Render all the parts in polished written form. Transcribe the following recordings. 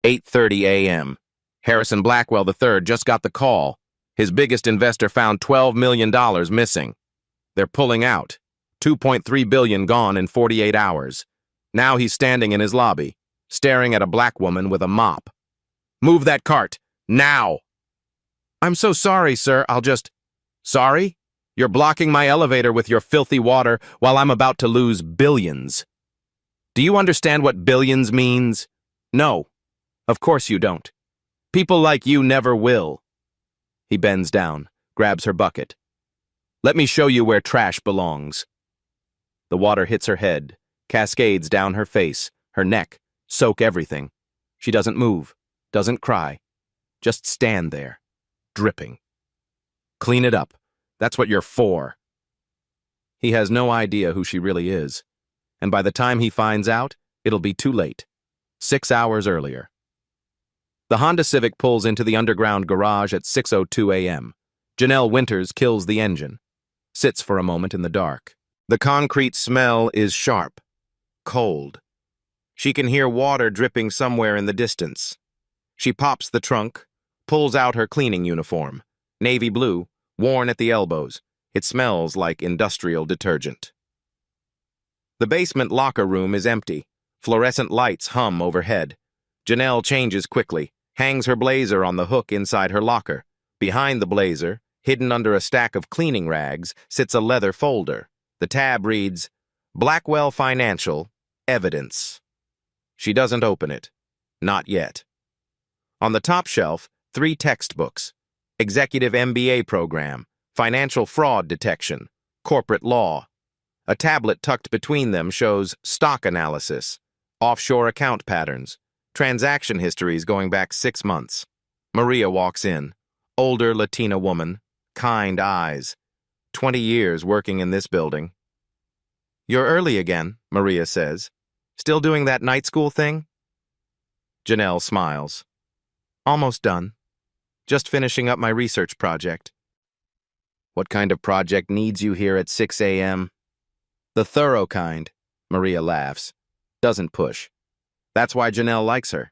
8:30 a.m. Harrison Blackwell III just got the call. His biggest investor found $12 million missing. They're pulling out. $2.3 billion gone in 48 hours. Now he's standing in his lobby, staring at a black woman with a mop. "Move that cart, now!" "I'm so sorry, sir, I'll just—" "Sorry? You're blocking my elevator with your filthy water while I'm about to lose billions. Do you understand what billions means? No, of course you don't. People like you never will." He bends down, grabs her bucket. "Let me show you where trash belongs." The water hits her head, cascades down her face, her neck, soak everything. She doesn't move, doesn't cry, just stand there, dripping. "Clean it up. That's what you're for." He has no idea who she really is, and by the time he finds out, it'll be too late. 6 hours earlier. The Honda Civic pulls into the underground garage at 6:02 a.m. Janelle Winters kills the engine, sits for a moment in the dark. The concrete smell is sharp, cold. She can hear water dripping somewhere in the distance. She pops the trunk, pulls out her cleaning uniform, navy blue, worn at the elbows. It smells like industrial detergent. The basement locker room is empty. Fluorescent lights hum overhead. Janelle changes quickly, hangs her blazer on the hook inside her locker. Behind the blazer, hidden under a stack of cleaning rags, sits a leather folder. The tab reads, "Blackwell Financial, Evidence." She doesn't open it. Not yet. On the top shelf, 3 textbooks: Executive MBA Program, Financial Fraud Detection, Corporate Law. A tablet tucked between them shows stock analysis, offshore account patterns, transaction histories going back 6 months. Maria walks in, older Latina woman, kind eyes. 20 years working in this building. "You're early again," Maria says. "Still doing that night school thing?" Janelle smiles. "Almost done. Just finishing up my research project." "What kind of project needs you here at 6 a.m.? "The thorough kind," Maria laughs. Doesn't push. That's why Janelle likes her.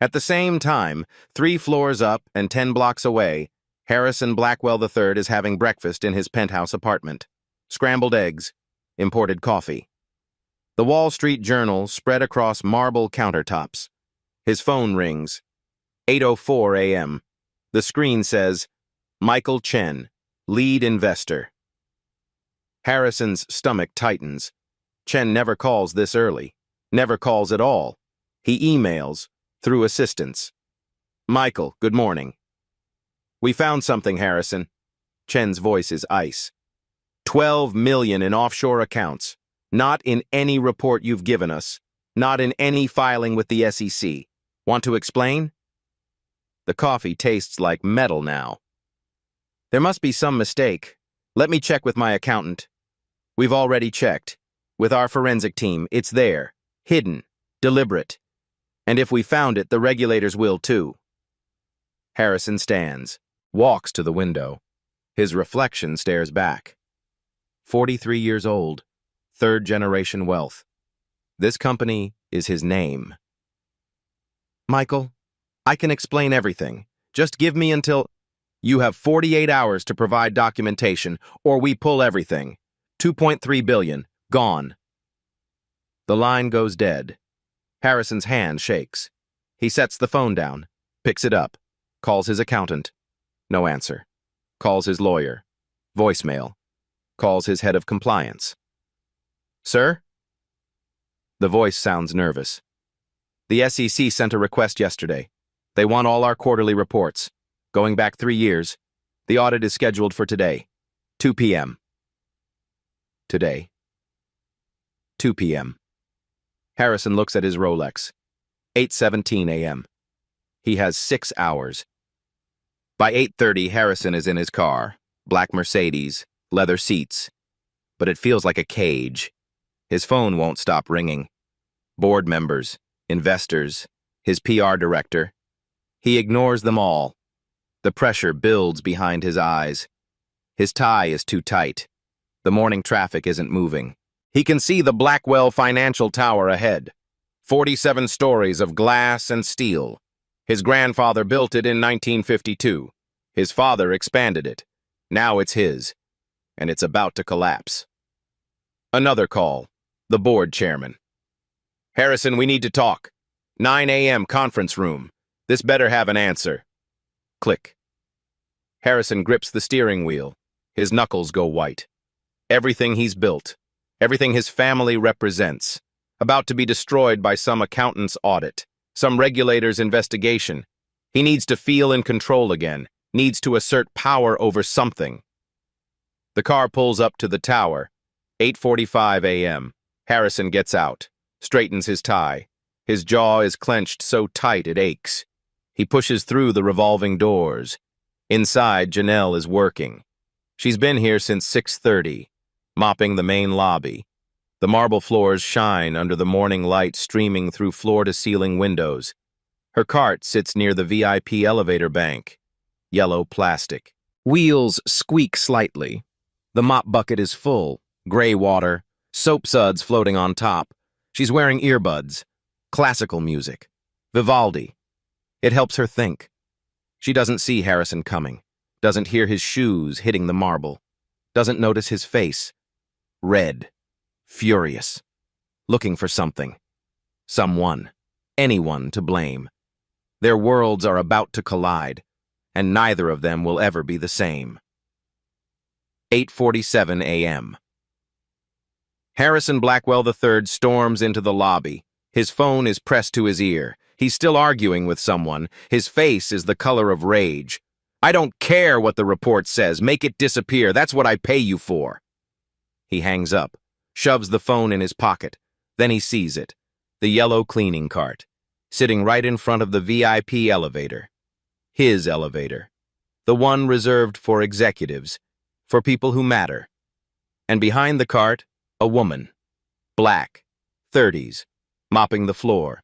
At the same time, 3 floors up and 10 blocks away, Harrison Blackwell III is having breakfast in his penthouse apartment. Scrambled eggs, imported coffee. The Wall Street Journal spread across marble countertops. His phone rings. 8:04 a.m. The screen says, "Michael Chen, lead investor." Harrison's stomach tightens. Chen never calls this early, never calls at all. He emails, through assistants. "Michael, good morning. We found something, Harrison." Chen's voice is ice. $12 million in offshore accounts. Not in any report you've given us. Not in any filing with the SEC. Want to explain? The coffee tastes like metal now. "There must be some mistake. Let me check with my accountant." "We've already checked. With our forensic team, it's there. Hidden. Deliberate. And if we found it, the regulators will too." Harrison stands, walks to the window. His reflection stares back. 43 years old, 3rd-generation wealth. This company is his name. "Michael, I can explain everything. Just give me until—" "You have 48 hours to provide documentation, or we pull everything. 2.3 billion, gone." The line goes dead. Harrison's hand shakes. He sets the phone down, picks it up, calls his accountant. No answer. Calls his lawyer. Voicemail. Calls his head of compliance. "Sir?" The voice sounds nervous. "The SEC sent a request yesterday. They want all our quarterly reports, going back 3 years. The audit is scheduled for today, 2 p.m. Today. 2 p.m. Harrison looks at his Rolex. 8:17 a.m. He has 6 hours. By 8:30, Harrison is in his car. Black Mercedes, leather seats. But it feels like a cage. His phone won't stop ringing. Board members, investors, his PR director. He ignores them all. The pressure builds behind his eyes. His tie is too tight. The morning traffic isn't moving. He can see the Blackwell Financial Tower ahead. 47 stories of glass and steel. His grandfather built it in 1952. His father expanded it. Now it's his, and it's about to collapse. Another call. The board chairman. Harrison, we need to talk. 9 a.m. conference room. This better have an answer. Click. Harrison grips the steering wheel. His knuckles go white. Everything he's built, everything his family represents, about to be destroyed by some accountant's audit, some regulator's investigation. He needs to feel in control again, needs to assert power over something. The car pulls up to the tower. 8:45 a.m. Harrison gets out, straightens his tie. His jaw is clenched so tight it aches. He pushes through the revolving doors. Inside, Janelle is working. She's been here since 6:30, mopping the main lobby. The marble floors shine under the morning light streaming through floor-to-ceiling windows. Her cart sits near the VIP elevator bank. Yellow plastic. Wheels squeak slightly. The mop bucket is full. Gray water. Soap suds floating on top. She's wearing earbuds. Classical music. Vivaldi. It helps her think. She doesn't see Harrison coming. Doesn't hear his shoes hitting the marble. Doesn't notice his face. Red. Furious. Looking for something. Someone. Anyone to blame. Their worlds are about to collide, and neither of them will ever be the same. 8:47 a.m. Harrison Blackwell III storms into the lobby. His phone is pressed to his ear. He's still arguing with someone. His face is the color of rage. I don't care what the report says. Make it disappear. That's what I pay you for. He hangs up, shoves the phone in his pocket. Then he sees it. The yellow cleaning cart, sitting right in front of the VIP elevator. His elevator. The one reserved for executives, for people who matter. And behind the cart, a woman. Black, 30s, mopping the floor,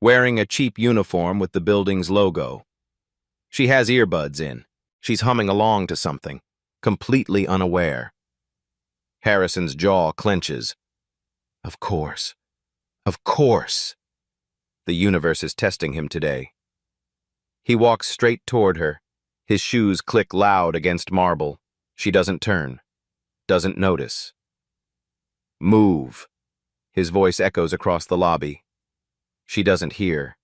wearing a cheap uniform with the building's logo. She has earbuds in. She's humming along to something, completely unaware. Harrison's jaw clenches. Of course. Of course. The universe is testing him today. He walks straight toward her. His shoes click loud against marble. She doesn't turn. Doesn't notice. Move. His voice echoes across the lobby. She doesn't hear.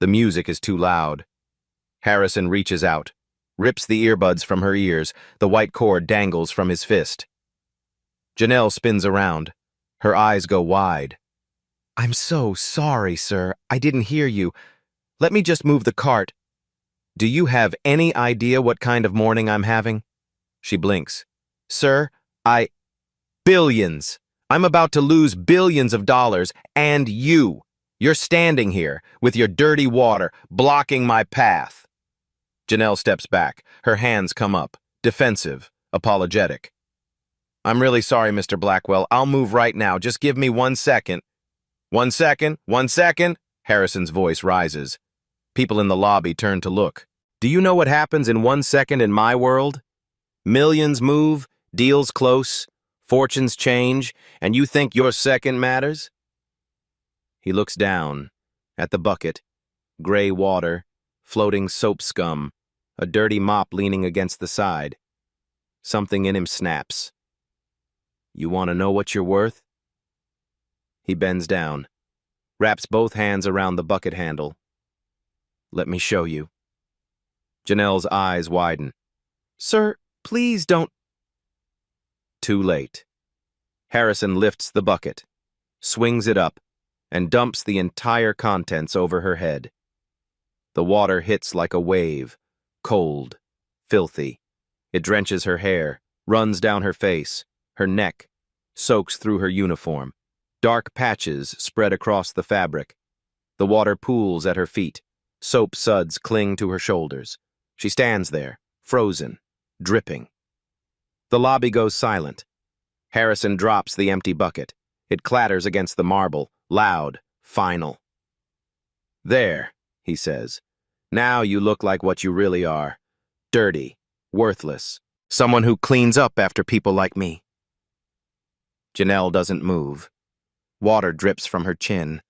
The music is too loud. Harrison reaches out, rips the earbuds from her ears. The white cord dangles from his fist. Janelle spins around. Her eyes go wide. I'm so sorry, sir. I didn't hear you. Let me just move the cart. Do you have any idea what kind of morning I'm having? She blinks. Sir, Billions. I'm about to lose billions of dollars, and you. You're standing here with your dirty water blocking my path. Janelle steps back. Her hands come up, defensive, apologetic. I'm really sorry, Mr. Blackwell. I'll move right now. Just give me 1 second. 1 second, 1 second. Harrison's voice rises. People in the lobby turn to look. Do you know what happens in 1 second in my world? Millions move, deals close, fortunes change, and you think your second matters? He looks down at the bucket, gray water, floating soap scum, a dirty mop leaning against the side. Something in him snaps. You want to know what you're worth? He bends down, wraps both hands around the bucket handle. Let me show you. Janelle's eyes widen. Sir, please don't. Too late. Harrison lifts the bucket, swings it up, and dumps the entire contents over her head. The water hits like a wave, cold, filthy. It drenches her hair, runs down her face, her neck, soaks through her uniform. Dark patches spread across the fabric. The water pools at her feet. Soap suds cling to her shoulders. She stands there, frozen, dripping. The lobby goes silent. Harrison drops the empty bucket. It clatters against the marble, loud, final. There, he says. Now you look like what you really are. Dirty, worthless. Someone who cleans up after people like me. Janelle doesn't move. Water drips from her chin.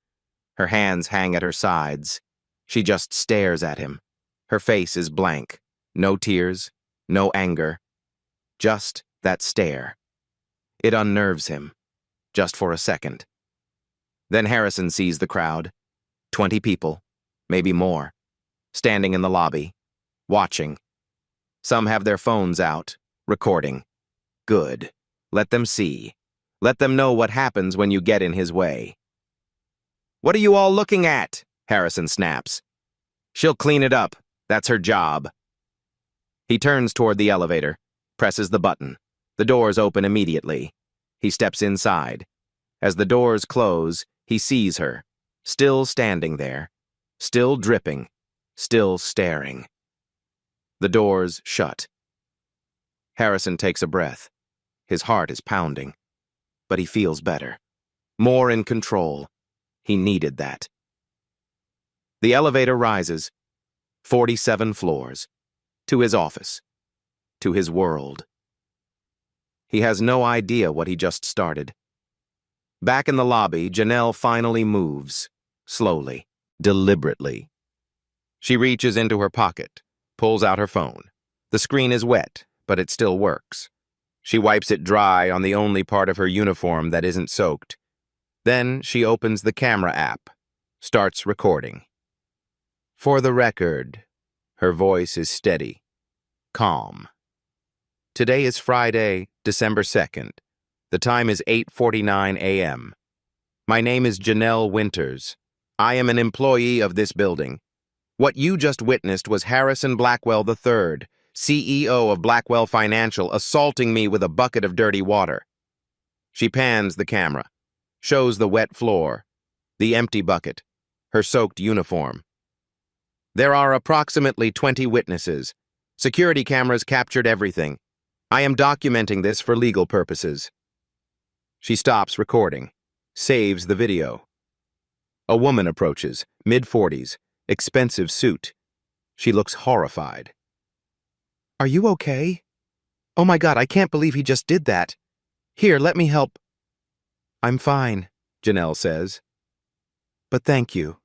Her hands hang at her sides. She just stares at him. Her face is blank. No tears, no anger. Just that stare. It unnerves him. Just for a second. Then Harrison sees the crowd. 20 people, maybe more, standing in the lobby, watching. Some have their phones out, recording. Good. Let them see. Let them know what happens when you get in his way. "What are you all looking at?" Harrison snaps. "She'll clean it up. That's her job." He turns toward the elevator, presses the button. The doors open immediately. He steps inside. As the doors close, he sees her, still standing there, still dripping, still staring. The doors shut. Harrison takes a breath. His heart is pounding. But he feels better. More in control. He needed that. The elevator rises. 47 floors. To his office. To his world. He has no idea what he just started. Back in the lobby, Janelle finally moves. Slowly. Deliberately. She reaches into her pocket. Pulls out her phone. The screen is wet, but it still works. She wipes it dry on the only part of her uniform that isn't soaked. Then she opens the camera app. Starts recording. For the record, her voice is steady. Calm. Today is Friday, December 2nd. The time is 8:49 a.m. My name is Janelle Winters. I am an employee of this building. What you just witnessed was Harrison Blackwell III, CEO of Blackwell Financial, assaulting me with a bucket of dirty water. She pans the camera, shows the wet floor, the empty bucket, her soaked uniform. There are approximately 20 witnesses. Security cameras captured everything. I am documenting this for legal purposes. She stops recording, saves the video. A woman approaches, mid-40s, expensive suit. She looks horrified. "Are you okay? Oh my God, I can't believe he just did that. Here, let me help." "I'm fine," Janelle says. "But thank you.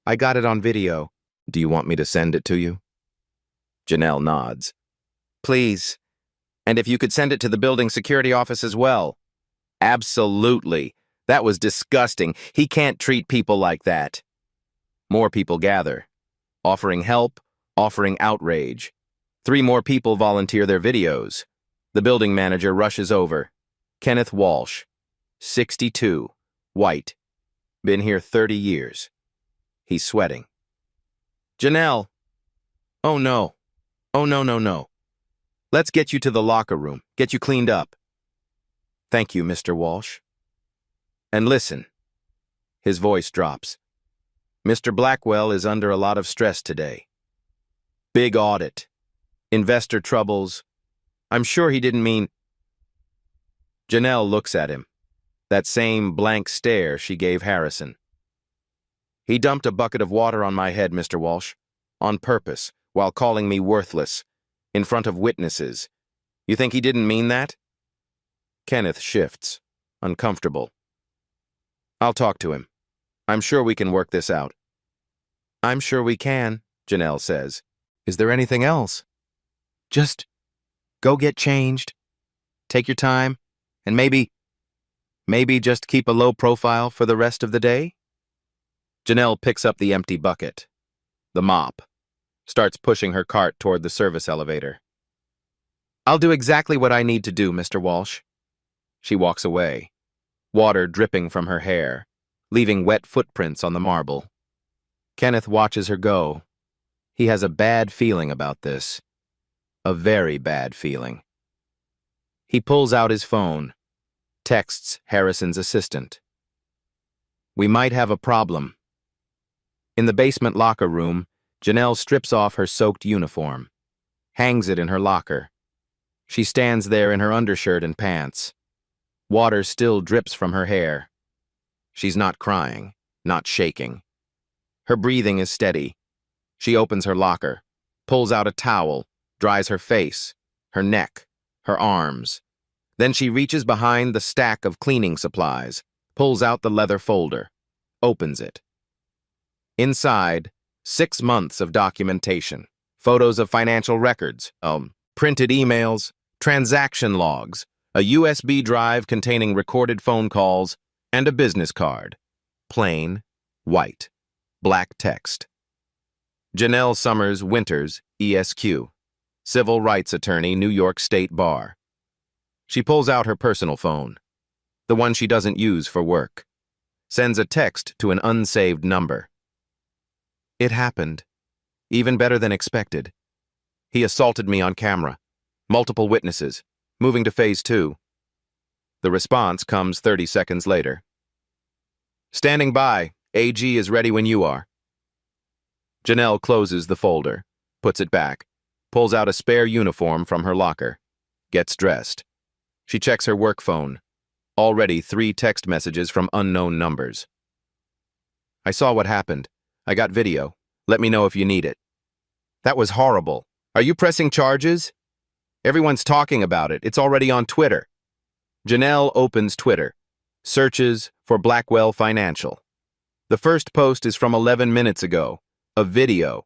I got it on video. Do you want me to send it to you?" Janelle nods. "Please. And if you could send it to the building security office as well." "Absolutely. That was disgusting. He can't treat people like that." More people gather, offering help, offering outrage. 3 more people volunteer their videos. The building manager rushes over. Kenneth Walsh, 62, white. Been here 30 years. He's sweating. "Janelle." "Oh no. Oh no, no, no. Let's get you to the locker room, get you cleaned up." "Thank you, Mr. Walsh. And listen." His voice drops. "Mr. Blackwell is under a lot of stress today. Big audit. Investor troubles. I'm sure he didn't mean—" Janelle looks at him. That same blank stare she gave Harrison. "He dumped a bucket of water on my head, Mr. Walsh. On purpose, while calling me worthless. In front of witnesses. You think he didn't mean that?" Kenneth shifts, uncomfortable. "I'll talk to him. I'm sure we can work this out." "I'm sure we can," Janelle says. "Is there anything else?" "Just go get changed. Take your time, and maybe just keep a low profile for the rest of the day." Janelle picks up the empty bucket, the mop, starts pushing her cart toward the service elevator. "I'll do exactly what I need to do, Mr. Walsh." She walks away, water dripping from her hair, leaving wet footprints on the marble. Kenneth watches her go. He has a bad feeling about this. A very bad feeling. He pulls out his phone, texts Harrison's assistant. "We might have a problem." In the basement locker room, Janelle strips off her soaked uniform, hangs it in her locker. She stands there in her undershirt and pants. Water still drips from her hair. She's not crying, not shaking. Her breathing is steady. She opens her locker, pulls out a towel, dries her face, her neck, her arms. Then she reaches behind the stack of cleaning supplies, pulls out the leather folder. opens it. Inside, 6 months of documentation, photos of financial records, printed emails, transaction logs, a USB drive containing recorded phone calls, and a business card. Plain, white, black text. Janelle Summers Winters, ESQ, Civil Rights Attorney, New York State Bar. She pulls out her personal phone, the one she doesn't use for work, sends a text to an unsaved number. It happened, even better than expected. He assaulted me on camera, multiple witnesses, moving to phase 2. The response comes 30 seconds later. Standing by, AG is ready when you are. Janelle closes the folder, puts it back, pulls out a spare uniform from her locker, gets dressed. She checks her work phone. Already 3 text messages from unknown numbers. I saw what happened. I got video. Let me know if you need it. That was horrible. Are you pressing charges? Everyone's talking about it. It's already on Twitter. Janelle opens Twitter, searches for Blackwell Financial. The first post is from 11 minutes ago. A video,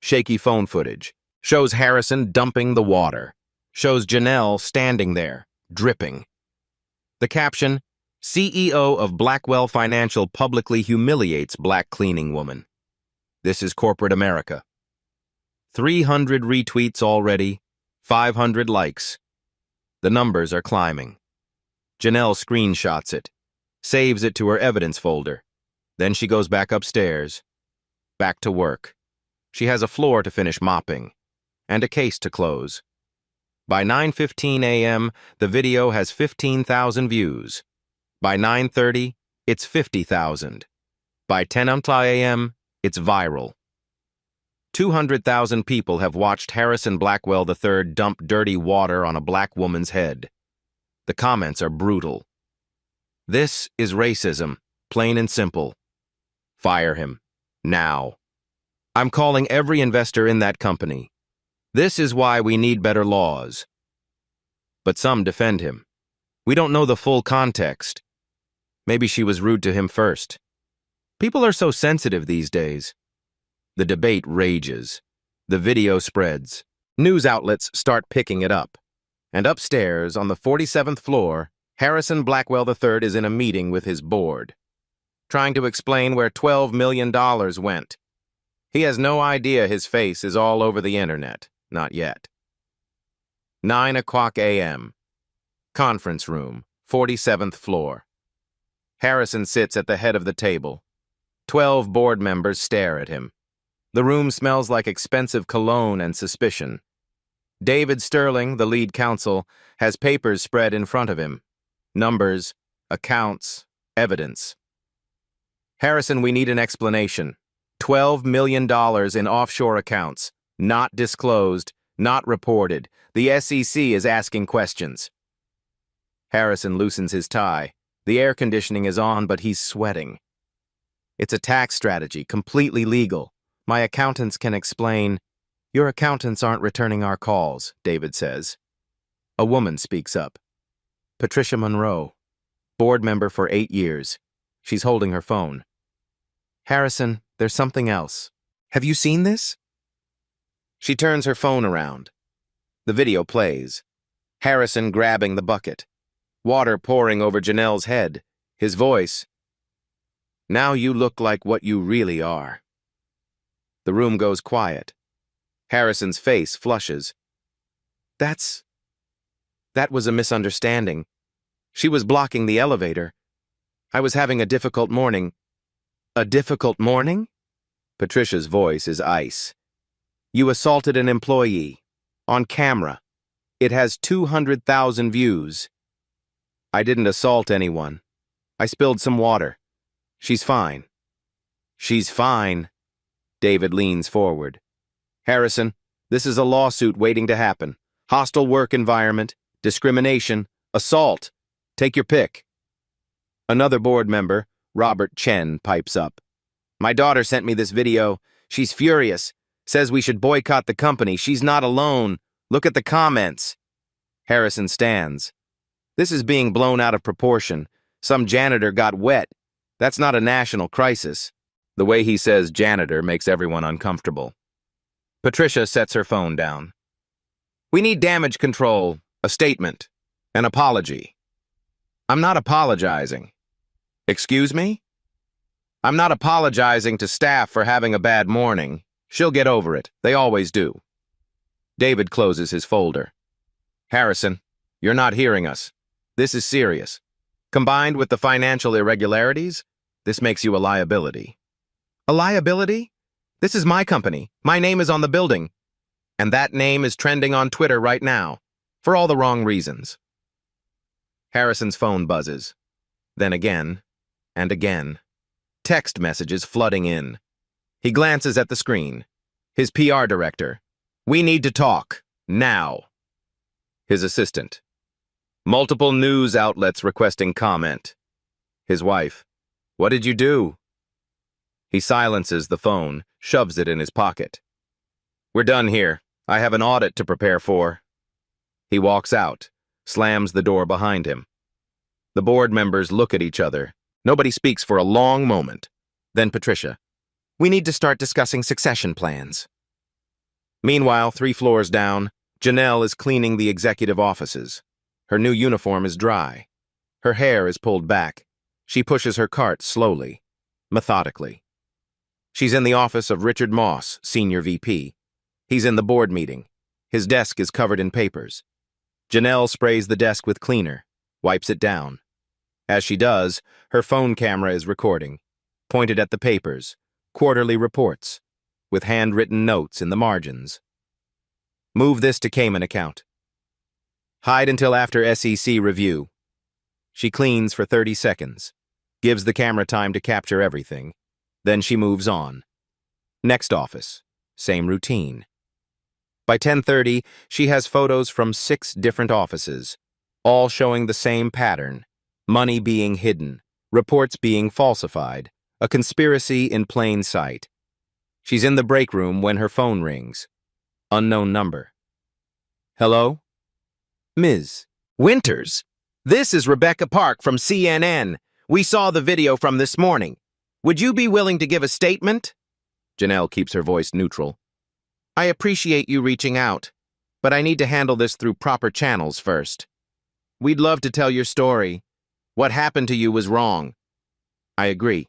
shaky phone footage, shows Harrison dumping the water, shows Janelle standing there, dripping. The caption, CEO of Blackwell Financial publicly humiliates black cleaning woman. This is corporate America. 300 retweets already, 500 likes. The numbers are climbing. Janelle screenshots it, saves it to her evidence folder. Then she goes back upstairs, back to work. She has a floor to finish mopping, and a case to close. By 9:15 a.m., the video has 15,000 views. By 9:30, it's 50,000. By 10 a.m., it's viral. 200,000 people have watched Harrison Blackwell III dump dirty water on a black woman's head. The comments are brutal. This is racism, plain and simple. Fire him. Now. I'm calling every investor in that company. This is why we need better laws. But some defend him. We don't know the full context. Maybe she was rude to him first. People are so sensitive these days. The debate rages. The video spreads. News outlets start picking it up. And upstairs, on the 47th floor, Harrison Blackwell III is in a meeting with his board, trying to explain where $12 million went. He has no idea his face is all over the internet. Not yet. 9:00 a.m. Conference room, 47th floor. Harrison sits at the head of the table. 12 board members stare at him. The room smells like expensive cologne and suspicion. David Sterling, the lead counsel, has papers spread in front of him. Numbers, accounts, evidence. Harrison, we need an explanation. $12 million in offshore accounts, not disclosed, not reported. The SEC is asking questions. Harrison loosens his tie. The air conditioning is on, but he's sweating. It's a tax strategy, completely legal. My accountants can explain. Your accountants aren't returning our calls, David says. A woman speaks up. Patricia Monroe, board member for 8 years. She's holding her phone. Harrison, there's something else. Have you seen this? She turns her phone around. The video plays. Harrison grabbing the bucket. Water pouring over Janelle's head. His voice. Now you look like what you really are. The room goes quiet. Harrison's face flushes. That was a misunderstanding. She was blocking the elevator. I was having a difficult morning. A difficult morning? Patricia's voice is ice. You assaulted an employee. On camera. It has 200,000 views. I didn't assault anyone. I spilled some water. She's fine. She's fine. David leans forward. Harrison, this is a lawsuit waiting to happen. Hostile work environment, discrimination, assault. Take your pick. Another board member, Robert Chen, pipes up. My daughter sent me this video. She's furious. Says we should boycott the company. She's not alone. Look at the comments. Harrison stands. This is being blown out of proportion. Some janitor got wet. That's not a national crisis. The way he says janitor makes everyone uncomfortable. Patricia sets her phone down. We need damage control, a statement, an apology. I'm not apologizing. Excuse me? I'm not apologizing to staff for having a bad morning. She'll get over it. They always do. David closes his folder. Harrison, you're not hearing us. This is serious. Combined with the financial irregularities, this makes you a liability. A liability? This is my company. My name is on the building. And that name is trending on Twitter right now, for all the wrong reasons. Harrison's phone buzzes. Then again, and again. Text messages flooding in. He glances at the screen. His PR director. We need to talk. Now. His assistant. Multiple news outlets requesting comment. His wife. What did you do? He silences the phone, shoves it in his pocket. We're done here. I have an audit to prepare for. He walks out, slams the door behind him. The board members look at each other. Nobody speaks for a long moment. Then Patricia. We need to start discussing succession plans. Meanwhile, 3 floors down, Janelle is cleaning the executive offices. Her new uniform is dry. Her hair is pulled back. She pushes her cart slowly, methodically. She's in the office of Richard Moss, Senior VP. He's in the board meeting. His desk is covered in papers. Janelle sprays the desk with cleaner, wipes it down. As she does, her phone camera is recording, pointed at the papers, quarterly reports, with handwritten notes in the margins. Move this to Cayman account. Hide until after SEC review. She cleans for 30 seconds, gives the camera time to capture everything. Then she moves on. Next office, same routine. By 10:30, she has photos from 6 different offices, all showing the same pattern: money being hidden, reports being falsified, a conspiracy in plain sight. She's in the break room when her phone rings. Unknown number. Hello? Ms. Winters, this is Rebecca Park from CNN. We saw the video from this morning. Would you be willing to give a statement? Janelle keeps her voice neutral. I appreciate you reaching out, but I need to handle this through proper channels first. We'd love to tell your story. What happened to you was wrong. I agree,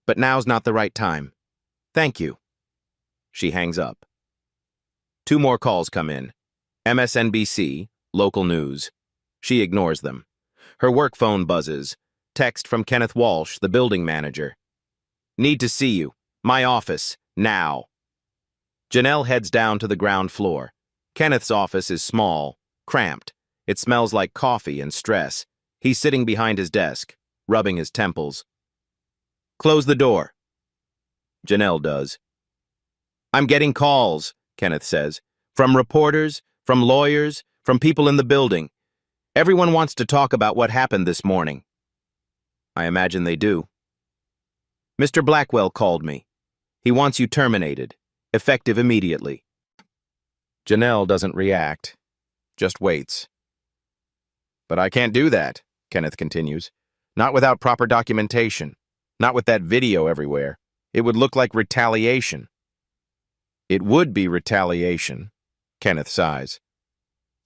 but now's not the right time. Thank you. She hangs up. 2 more calls come in. MSNBC, local news. She ignores them. Her work phone buzzes. Text from Kenneth Walsh, the building manager. Need to see you. My office. Now. Janelle heads down to the ground floor. Kenneth's office is small, cramped. It smells like coffee and stress. He's sitting behind his desk, rubbing his temples. Close the door. Janelle does. I'm getting calls, Kenneth says, from reporters, from lawyers, from people in the building. Everyone wants to talk about what happened this morning. I imagine they do. Mr. Blackwell called me. He wants you terminated, effective immediately. Janelle doesn't react, just waits. But I can't do that, Kenneth continues. Not without proper documentation. Not with that video everywhere. It would look like retaliation. It would be retaliation, Kenneth sighs.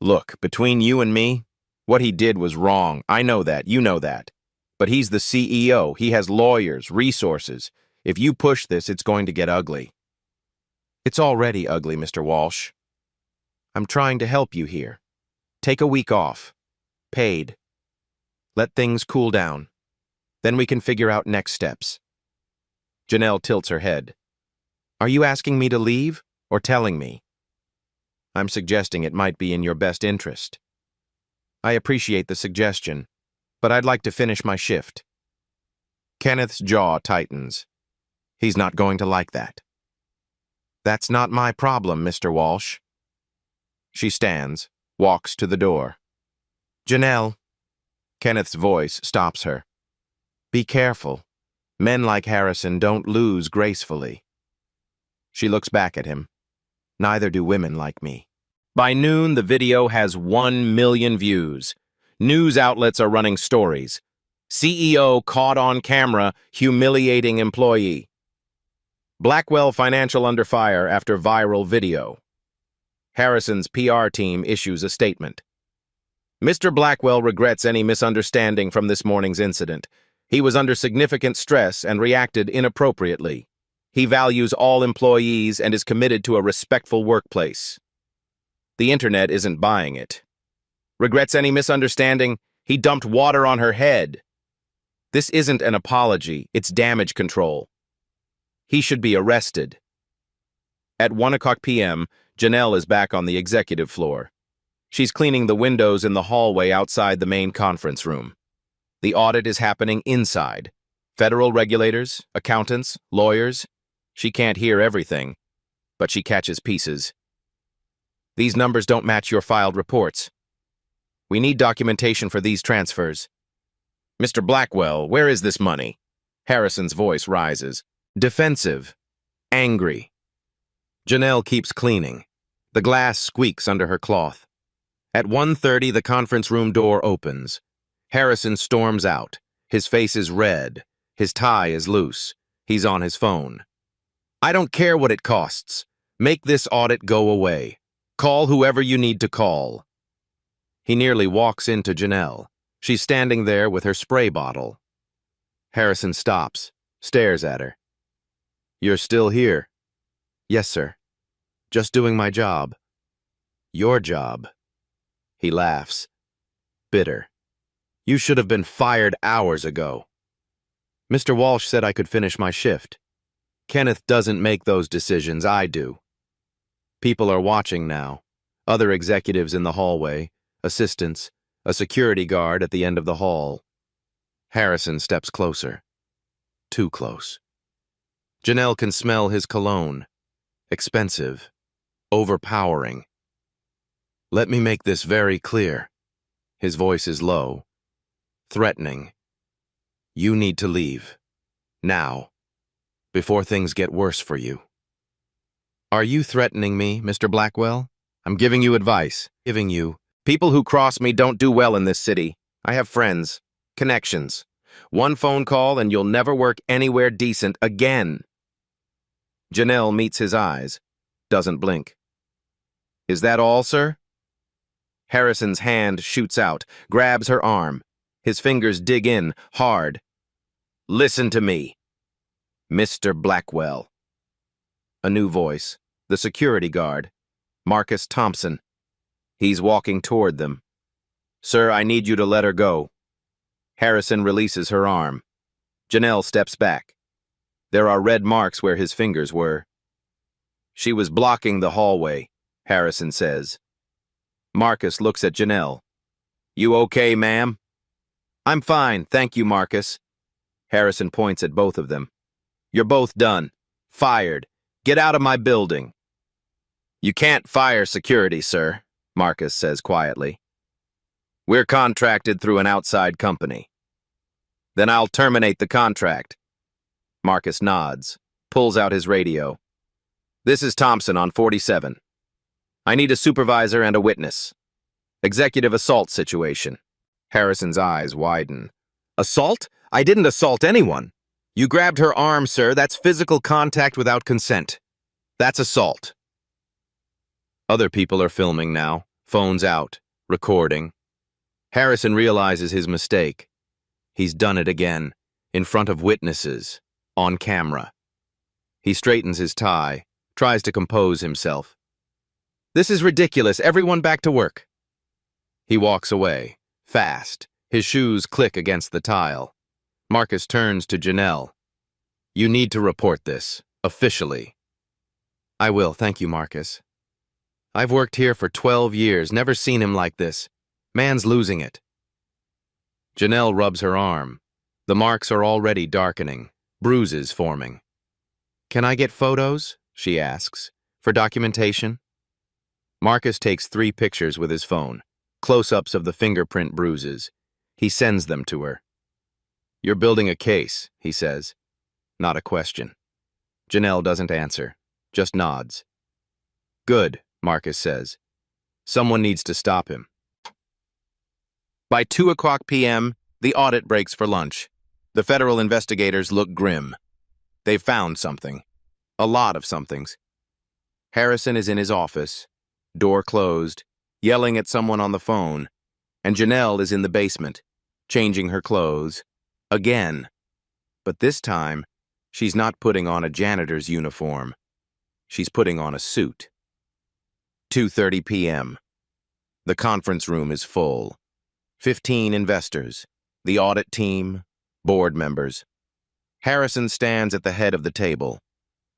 Look, between you and me, what he did was wrong. I know that, you know that. But he's the CEO. He has lawyers, resources. If you push this, it's going to get ugly. It's already ugly, Mr. Walsh. I'm trying to help you here. Take a week off. Paid. Let things cool down. Then we can figure out next steps. Janelle tilts her head. Are you asking me to leave or telling me? I'm suggesting it might be in your best interest. I appreciate the suggestion, but I'd like to finish my shift. Kenneth's jaw tightens. He's not going to like that. That's not my problem, Mr. Walsh. She stands, walks to the door. Janelle. Kenneth's voice stops her. Be careful. Men like Harrison don't lose gracefully. She looks back at him. Neither do women like me. By noon, the video has 1 million views. News outlets are running stories. CEO caught on camera humiliating employee. Blackwell financial under fire after viral video. Harrison's PR team issues a statement. Mr. Blackwell regrets any misunderstanding from this morning's incident. He was under significant stress and reacted inappropriately. He values all employees and is committed to a respectful workplace. The internet isn't buying it. Regrets any misunderstanding? He dumped water on her head. This isn't an apology, it's damage control. He should be arrested. At 1:00 p.m., Janelle is back on the executive floor. She's cleaning the windows in the hallway outside the main conference room. The audit is happening inside. Federal regulators, accountants, lawyers. She can't hear everything, but she catches pieces. These numbers don't match your filed reports. We need documentation for these transfers. Mr. Blackwell, where is this money? Harrison's voice rises. Defensive. Angry. Janelle keeps cleaning. The glass squeaks under her cloth. At 1:30, the conference room door opens. Harrison storms out. His face is red. His tie is loose. He's on his phone. I don't care what it costs. Make this audit go away. Call whoever you need to call. He nearly walks into Janelle. She's standing there with her spray bottle. Harrison stops, stares at her. You're still here? Yes, sir. Just doing my job. Your job. He laughs. Bitter. You should have been fired hours ago. Mr. Walsh said I could finish my shift. Kenneth doesn't make those decisions, I do. People are watching now. Other executives in the hallway, assistants, a security guard at the end of the hall. Harrison steps closer. Too close. Janelle can smell his cologne. Expensive. Overpowering. Let me make this very clear. His voice is low. Threatening. You need to leave. Now. Before things get worse for you. Are you threatening me, Mr. Blackwell? I'm giving you advice. People who cross me don't do well in this city. I have friends. Connections. One phone call and you'll never work anywhere decent again. Janelle meets his eyes. Doesn't blink. Is that all, sir? Harrison's hand shoots out, grabs her arm. His fingers dig in, hard. Listen to me. Mr. Blackwell. A new voice. The security guard. Marcus Thompson. He's walking toward them. Sir, I need you to let her go. Harrison releases her arm. Janelle steps back. There are red marks where his fingers were. She was blocking the hallway, Harrison says. Marcus looks at Janelle. You okay, ma'am? I'm fine, thank you, Marcus. Harrison points at both of them. You're both done. Fired. Get out of my building. You can't fire security, sir, Marcus says quietly. We're contracted through an outside company. Then I'll terminate the contract. Marcus nods, pulls out his radio. This is Thompson on 47. I need a supervisor and a witness. Executive assault situation. Harrison's eyes widen. Assault? I didn't assault anyone. You grabbed her arm, sir. That's physical contact without consent. That's assault. Other people are filming now, phones out, recording. Harrison realizes his mistake. He's done it again, in front of witnesses, on camera. He straightens his tie, tries to compose himself. This is ridiculous. Everyone back to work. He walks away, fast. His shoes click against the tile. Marcus turns to Janelle. You need to report this, officially. I will, thank you, Marcus. I've worked here for 12 years, never seen him like this. Man's losing it. Janelle rubs her arm. The marks are already darkening, bruises forming. Can I get photos? She asks. For documentation? Marcus takes 3 pictures with his phone, close-ups of the fingerprint bruises. He sends them to her. You're building a case, he says. Not a question. Janelle doesn't answer, just nods. Good, Marcus says. Someone needs to stop him. By 2:00 p.m., The audit breaks for lunch. The federal investigators look grim. They've found something. A lot of somethings. Harrison is in his office, door closed, yelling at someone on the phone, and Janelle is in the basement, changing her clothes. Again. But this time, she's not putting on a janitor's uniform. She's putting on a suit. 2:30 p.m. The conference room is full. 15 investors, the audit team, board members. Harrison stands at the head of the table.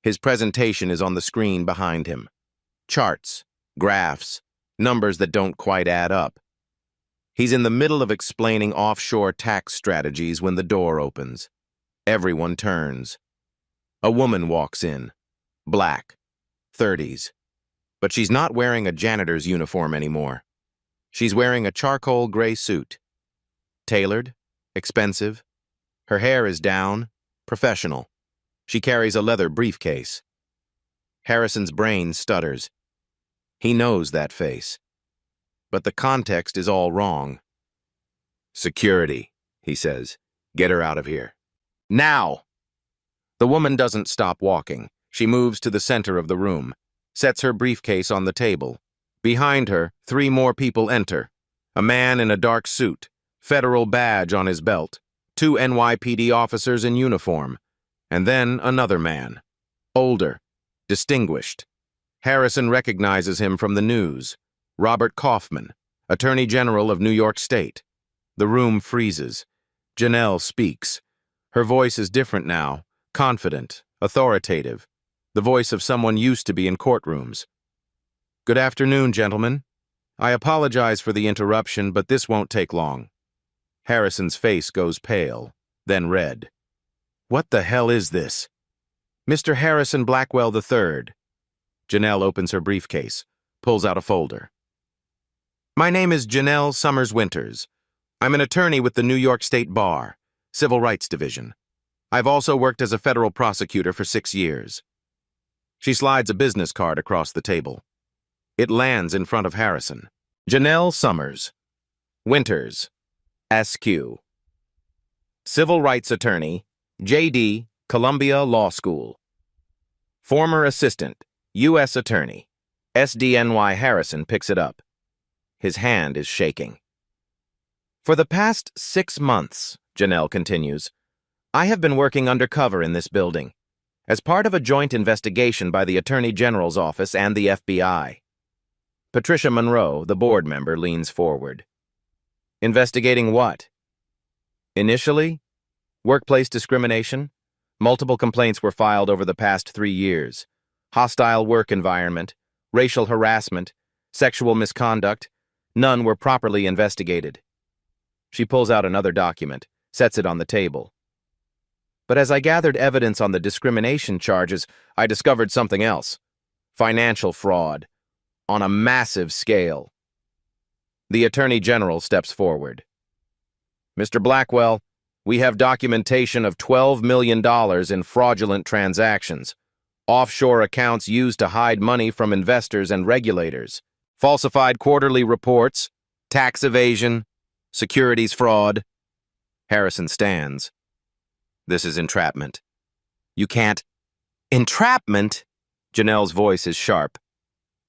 His presentation is on the screen behind him. Charts, graphs, numbers that don't quite add up. He's in the middle of explaining offshore tax strategies when the door opens. Everyone turns. A woman walks in. Black. 30s. But she's not wearing a janitor's uniform anymore. She's wearing a charcoal gray suit. Tailored, expensive. Her hair is down, professional. She carries a leather briefcase. Harrison's brain stutters. He knows that face. But the context is all wrong. "Security," he says. "Get her out of here. Now!" The woman doesn't stop walking. She moves to the center of the room, sets her briefcase on the table. Behind her, 3 more people enter. A man in a dark suit, federal badge on his belt, 2 NYPD officers in uniform, and then another man. Older, distinguished. Harrison recognizes him from the news. Robert Kaufman, Attorney General of New York State. The room freezes. Janelle speaks. Her voice is different now, confident, authoritative, the voice of someone used to be in courtrooms. "Good afternoon, gentlemen. I apologize for the interruption, but this won't take long." Harrison's face goes pale, then red. "What the hell is this?" "Mr. Harrison Blackwell III. Janelle opens her briefcase, pulls out a folder. "My name is Janelle Summers Winters. I'm an attorney with the New York State Bar, Civil Rights Division. I've also worked as a federal prosecutor for 6 years. She slides a business card across the table. It lands in front of Harrison. Janelle Summers Winters, SQ. Civil rights attorney, J.D., Columbia Law School. Former assistant, U.S. Attorney. SDNY. Harrison picks it up. His hand is shaking. "For the past 6 months," Janelle continues, "I have been working undercover in this building, as part of a joint investigation by the Attorney General's office and the FBI. Patricia Monroe, the board member, leans forward. "Investigating what?" "Initially, workplace discrimination. Multiple complaints were filed over the past 3 years. Hostile work environment, racial harassment, sexual misconduct. None were properly investigated." She pulls out another document, sets it on the table. "But as I gathered evidence on the discrimination charges, I discovered something else. Financial fraud. On a massive scale." The Attorney General steps forward. "Mr. Blackwell, we have documentation of $12 million in fraudulent transactions, offshore accounts used to hide money from investors and regulators, falsified quarterly reports, tax evasion, securities fraud." Harrison stands. "This is entrapment. You can't—" "Entrapment?" Janelle's voice is sharp.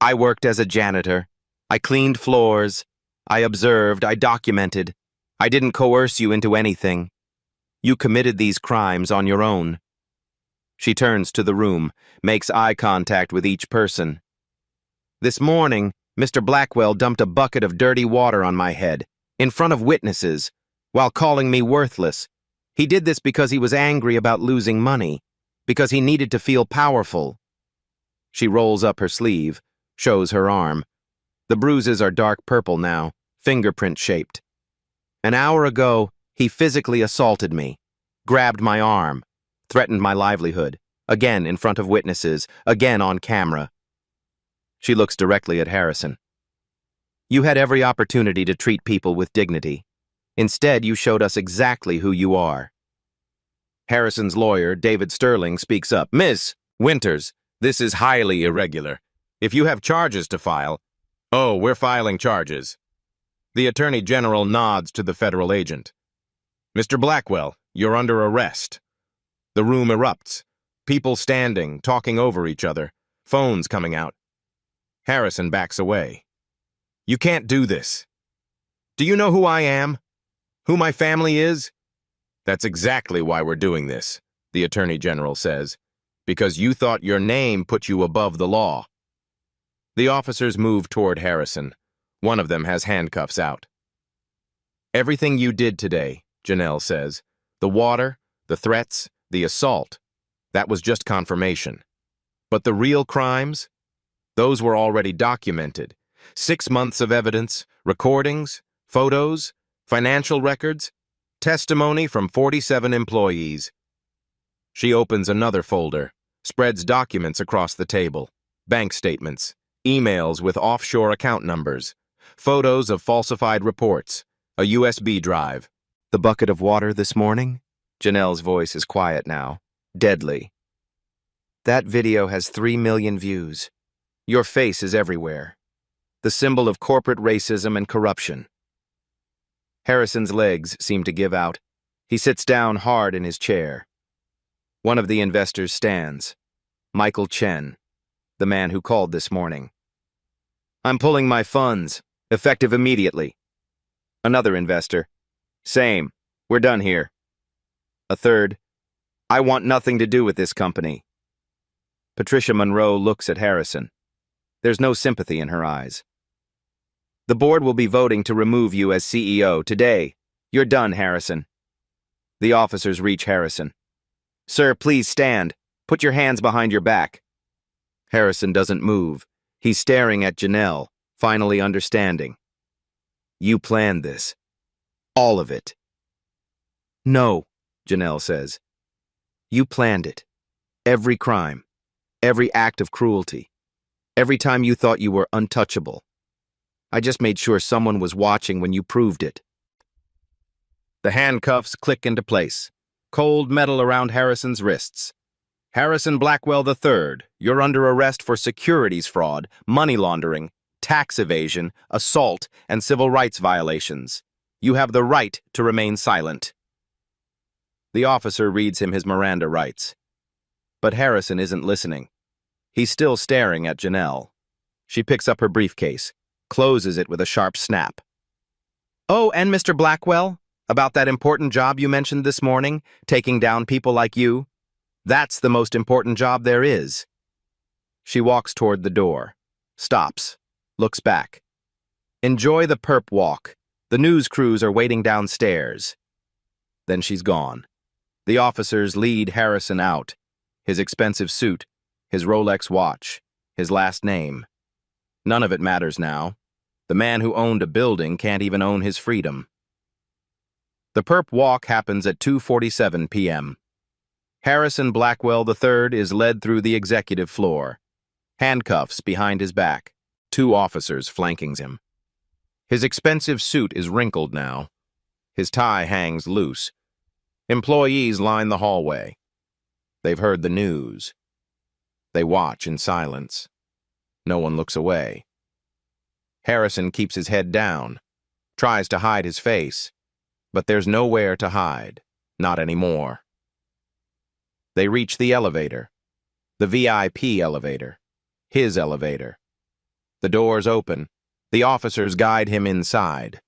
"I worked as a janitor. I cleaned floors. I observed. I documented. I didn't coerce you into anything. You committed these crimes on your own." She turns to the room, makes eye contact with each person. "This morning, Mr. Blackwell dumped a bucket of dirty water on my head, in front of witnesses, while calling me worthless. He did this because he was angry about losing money, because he needed to feel powerful." She rolls up her sleeve, shows her arm. The bruises are dark purple now, fingerprint-shaped. "An hour ago, he physically assaulted me, grabbed my arm, threatened my livelihood, again in front of witnesses, again on camera." She looks directly at Harrison. "You had every opportunity to treat people with dignity. Instead, you showed us exactly who you are." Harrison's lawyer, David Sterling, speaks up. "Ms. Winters, this is highly irregular. If you have charges to file—" "Oh, we're filing charges." The Attorney General nods to the federal agent. Mr. Blackwell, you're under arrest. The room erupts. People standing, talking over each other. Phones coming out. Harrison backs away. You can't do this. Do you know who I am? Who my family is? That's exactly why we're doing this, the Attorney General says. Because you thought your name put you above the law. The officers move toward Harrison. One of them has handcuffs out. Everything you did today, Janelle says, the water, the threats, the assault, that was just confirmation. But the real crimes? Those were already documented. 6 months of evidence, recordings, photos, financial records, testimony from 47 employees. She opens another folder, spreads documents across the table, bank statements, emails with offshore account numbers, photos of falsified reports, a USB drive. The bucket of water this morning? Janelle's voice is quiet now, deadly. That video has 3 million views. Your face is everywhere. The symbol of corporate racism and corruption. Harrison's legs seem to give out. He sits down hard in his chair. One of the investors stands. Michael Chen, the man who called this morning. I'm pulling my funds, effective immediately. Another investor. Same. We're done here. A third. I want nothing to do with this company. Patricia Monroe looks at Harrison. There's no sympathy in her eyes. The board will be voting to remove you as CEO today. You're done, Harrison. The officers reach Harrison. Sir, please stand. Put your hands behind your back. Harrison doesn't move. He's staring at Janelle, finally understanding. You planned this. All of it. No, Janelle says. You planned it. Every crime. Every act of cruelty. Every time you thought you were untouchable. I just made sure someone was watching when you proved it. The handcuffs click into place. Cold metal around Harrison's wrists. Harrison Blackwell III, you're under arrest for securities fraud, money laundering, tax evasion, assault, and civil rights violations. You have the right to remain silent. The officer reads him his Miranda rights. But Harrison isn't listening. He's still staring at Janelle. She picks up her briefcase, closes it with a sharp snap. Oh, and Mr. Blackwell, about that important job you mentioned this morning, taking down people like you? That's the most important job there is. She walks toward the door, stops, looks back. Enjoy the perp walk. The news crews are waiting downstairs. Then she's gone. The officers lead Harrison out. His expensive suit, his Rolex watch, his last name. None of it matters now. The man who owned a building can't even own his freedom. The perp walk happens at 2:47 p.m. Harrison Blackwell III is led through the executive floor. Handcuffs behind his back. 2 officers flanking him. His expensive suit is wrinkled now. His tie hangs loose. Employees line the hallway. They've heard the news. They watch in silence. No one looks away. Harrison keeps his head down, tries to hide his face, but there's nowhere to hide, not anymore. They reach the elevator, the VIP elevator, his elevator. The doors open. The officers guide him inside.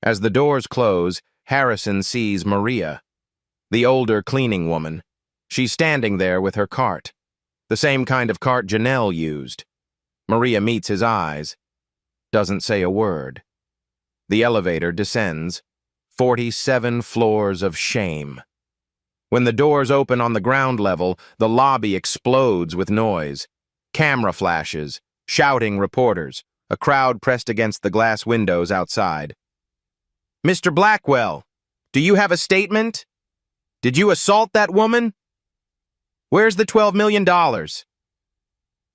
As the doors close, Harrison sees Maria, the older cleaning woman. She's standing there with her cart, the same kind of cart Janelle used. Maria meets his eyes, doesn't say a word. The elevator descends, 47 floors of shame. When the doors open on the ground level, the lobby explodes with noise. Camera flashes, shouting reporters, a crowd pressed against the glass windows outside. Mr. Blackwell, do you have a statement? Did you assault that woman? Where's the $12 million?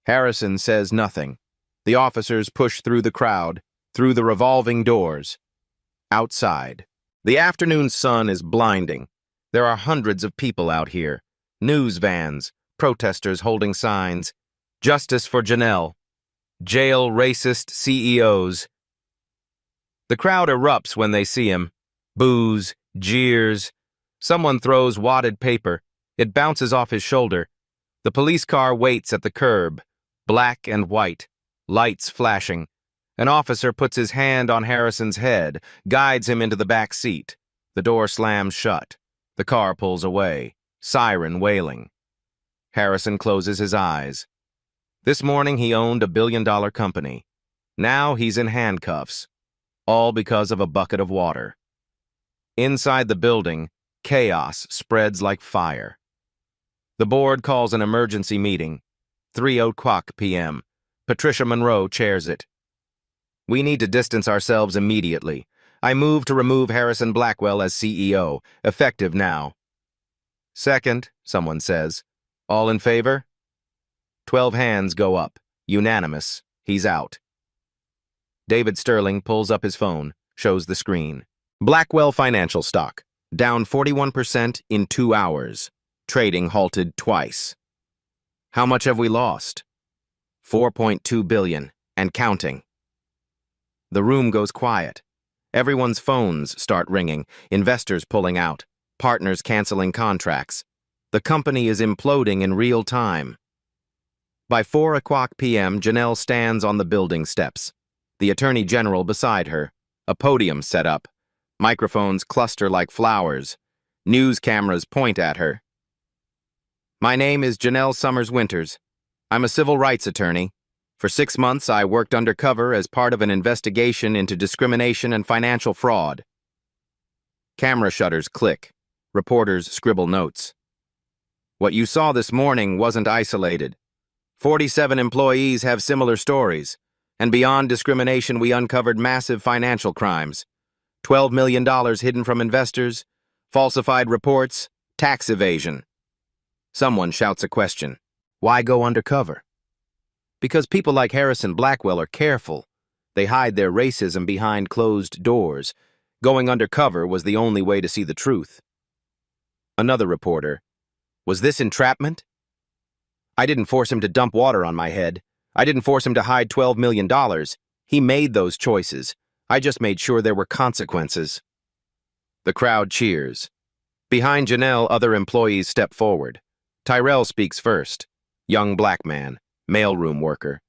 Harrison says nothing. The officers push through the crowd, through the revolving doors. Outside. The afternoon sun is blinding. There are hundreds of people out here. News vans, protesters holding signs. Justice for Janelle. Jail racist CEOs. The crowd erupts when they see him. Boos, Jeers. Someone throws wadded paper. It bounces off his shoulder. The police car waits at the curb, black and white, lights flashing. An officer puts his hand on Harrison's head, guides him into the back seat. The door slams shut. The car pulls away, siren wailing. Harrison closes his eyes. This morning he owned a billion-dollar company. Now he's in handcuffs, all because of a bucket of water. Inside the building, chaos spreads like fire. The board calls an emergency meeting. 3:00 p.m. Patricia Monroe chairs it. We need to distance ourselves immediately. I move to remove Harrison Blackwell as CEO, effective now. Second, someone says. All in favor? 12 hands go up. Unanimous. He's out. David Sterling pulls up his phone, shows the screen. Blackwell Financial stock, down 41% in 2 hours. Trading halted twice. How much have we lost? 4.2 billion, and counting. The room goes quiet. Everyone's phones start ringing, investors pulling out, partners canceling contracts. The company is imploding in real time. By 4:00 p.m., Janelle stands on the building steps. The Attorney General beside her. A podium set up. Microphones cluster like flowers. News cameras point at her. My name is Janelle Summers Winters. I'm a civil rights attorney. For 6 months, I worked undercover as part of an investigation into discrimination and financial fraud. Camera shutters click. Reporters scribble notes. What you saw this morning wasn't isolated. 47 employees have similar stories, and beyond discrimination, we uncovered massive financial crimes. $12 million hidden from investors, falsified reports, tax evasion. Someone shouts a question. Why go undercover? Because people like Harrison Blackwell are careful. They hide their racism behind closed doors. Going undercover was the only way to see the truth. Another reporter. Was this entrapment? I didn't force him to dump water on my head. I didn't force him to hide $12 million. He made those choices. I just made sure there were consequences. The crowd cheers. Behind Janelle, other employees step forward. Tyrell speaks first. Young black man. Mailroom worker.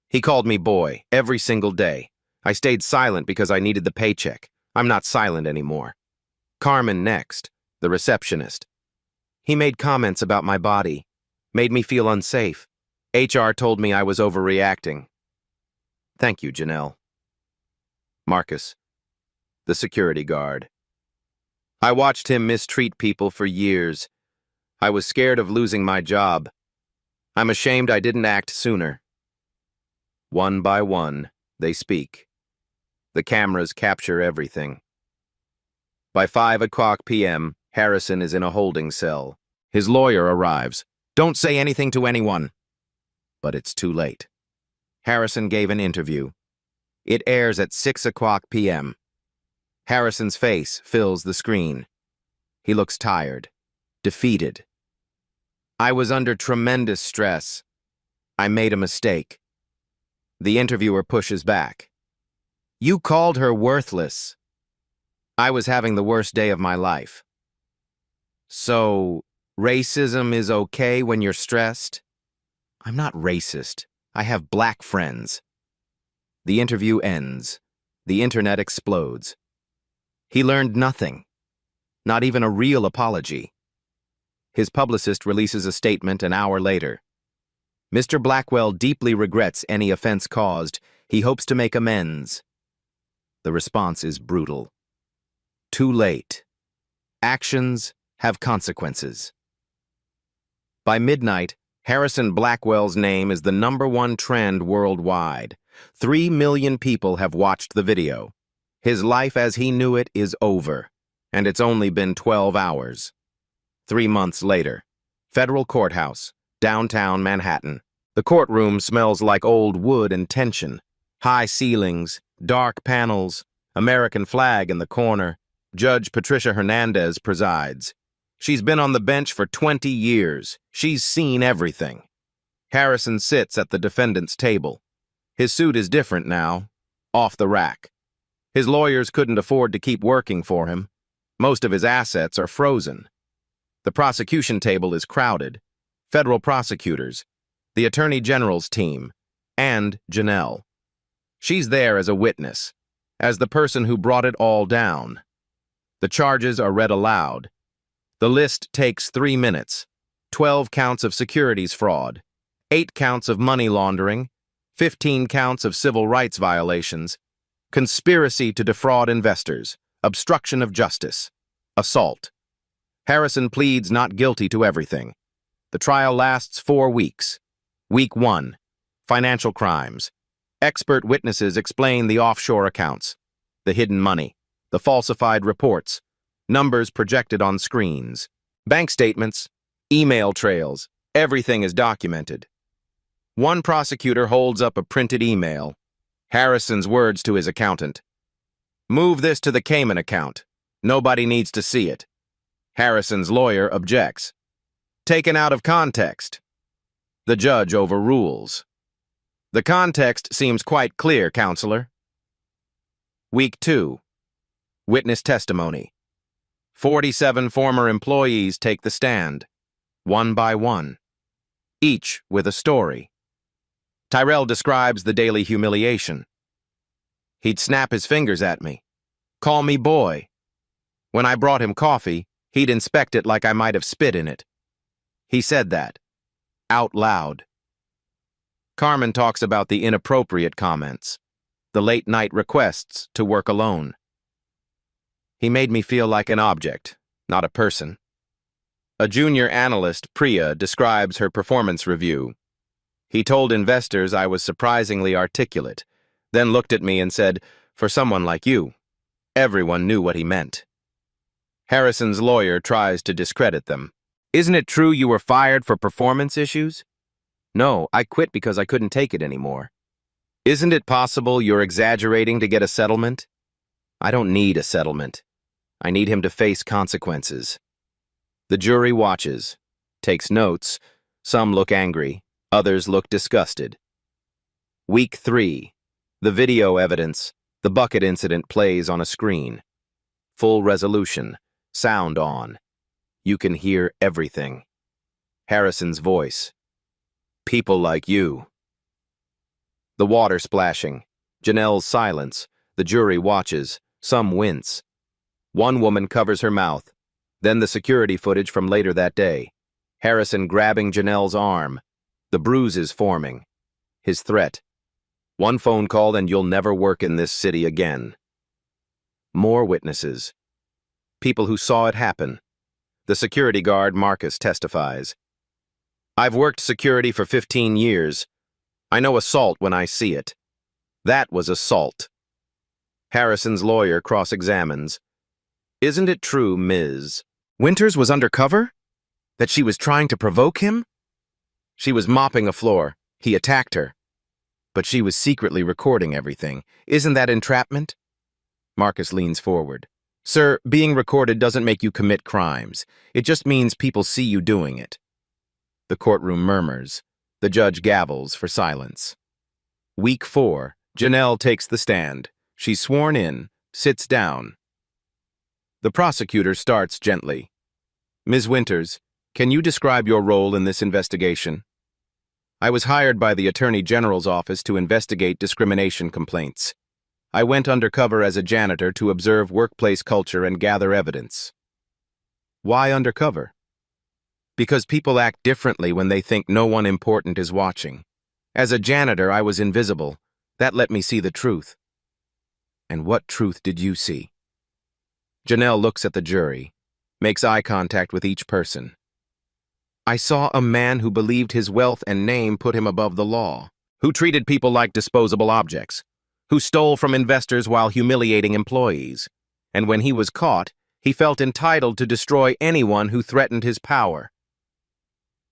He called me boy every single day. I stayed silent because I needed the paycheck. I'm not silent anymore. Carmen next, the receptionist. He made comments about my body, made me feel unsafe. HR told me I was overreacting. Thank you, Janelle. Marcus, the security guard. I watched him mistreat people for years. I was scared of losing my job. I'm ashamed I didn't act sooner. One by one, they speak. The cameras capture everything. By 5:00 p.m., Harrison is in a holding cell. His lawyer arrives. Don't say anything to anyone. But it's too late. Harrison gave an interview. It airs at 6:00 p.m. Harrison's face fills the screen. He looks tired, defeated. I was under tremendous stress. I made a mistake. The interviewer pushes back. You called her worthless. I was having the worst day of my life. So, racism is okay when you're stressed? I'm not racist. I have black friends. The interview ends. The internet explodes. He learned nothing. Not even a real apology. His publicist releases a statement an hour later. Mr. Blackwell deeply regrets any offense caused. He hopes to make amends. The response is brutal. Too late. Actions have consequences. By midnight, Harrison Blackwell's name is the #1 trend worldwide. 3 million people have watched the video. His life as he knew it is over, and it's only been 12 hours. 3 months later, federal courthouse, downtown Manhattan. The courtroom smells like old wood and tension. High ceilings, dark panels, American flag in the corner. Judge Patricia Hernandez presides. She's been on the bench for 20 years. She's seen everything. Harrison sits at the defendant's table. His suit is different now, off the rack. His lawyers couldn't afford to keep working for him. Most of his assets are frozen. The prosecution table is crowded. Federal prosecutors, the Attorney General's team, and Janelle. She's there as a witness, as the person who brought it all down. The charges are read aloud. The list takes 3 minutes. 12 counts of securities fraud, 8 counts of money laundering, 15 counts of civil rights violations, conspiracy to defraud investors, obstruction of justice, assault. Harrison pleads not guilty to everything. The trial lasts 4 weeks. Week 1, financial crimes. Expert witnesses explain the offshore accounts, the hidden money, the falsified reports, numbers projected on screens, bank statements, email trails, everything is documented. One prosecutor holds up a printed email. Harrison's words to his accountant. Move this to the Cayman account. Nobody needs to see it. Harrison's lawyer objects. Taken out of context. The judge overrules. The context seems quite clear, counselor. Week 2. Witness testimony. 47 former employees take the stand, one by one, each with a story. Tyrell describes the daily humiliation. He'd snap his fingers at me, call me boy. When I brought him coffee, he'd inspect it like I might have spit in it. He said that, out loud. Carmen talks about the inappropriate comments, the late-night requests to work alone. He made me feel like an object, not a person. A junior analyst, Priya, describes her performance review. He told investors I was surprisingly articulate, then looked at me and said, "For someone like you." Everyone knew what he meant. Harrison's lawyer tries to discredit them. "Isn't it true you were fired for performance issues?" "No, I quit because I couldn't take it anymore." "Isn't it possible you're exaggerating to get a settlement?" "I don't need a settlement. I need him to face consequences." The jury watches, takes notes. Some look angry, others look disgusted. Week 3. The video evidence, the bucket incident plays on a screen. Full resolution, sound on. You can hear everything. Harrison's voice. "People like you." The water splashing, Janelle's silence, the jury watches, some wince. One woman covers her mouth, then the security footage from later that day. Harrison grabbing Janelle's arm, the bruises forming. His threat. "One phone call and you'll never work in this city again." More witnesses. People who saw it happen. The security guard, Marcus, testifies. "I've worked security for 15 years. I know assault when I see it. That was assault." Harrison's lawyer cross-examines. "Isn't it true, Ms. Winters was undercover? That she was trying to provoke him?" "She was mopping a floor. He attacked her. But she was secretly recording everything. Isn't that entrapment?" Marcus leans forward. "Sir, being recorded doesn't make you commit crimes. It just means people see you doing it." The courtroom murmurs. The judge gavels for silence. Week 4. Janelle takes the stand. She's sworn in, sits down. The prosecutor starts gently. "Ms. Winters, can you describe your role in this investigation?" "I was hired by the Attorney General's office to investigate discrimination complaints. I went undercover as a janitor to observe workplace culture and gather evidence." "Why undercover?" "Because people act differently when they think no one important is watching. As a janitor, I was invisible. That let me see the truth." "And what truth did you see?" Janelle looks at the jury, makes eye contact with each person. "I saw a man who believed his wealth and name put him above the law, who treated people like disposable objects, who stole from investors while humiliating employees. And when he was caught, he felt entitled to destroy anyone who threatened his power."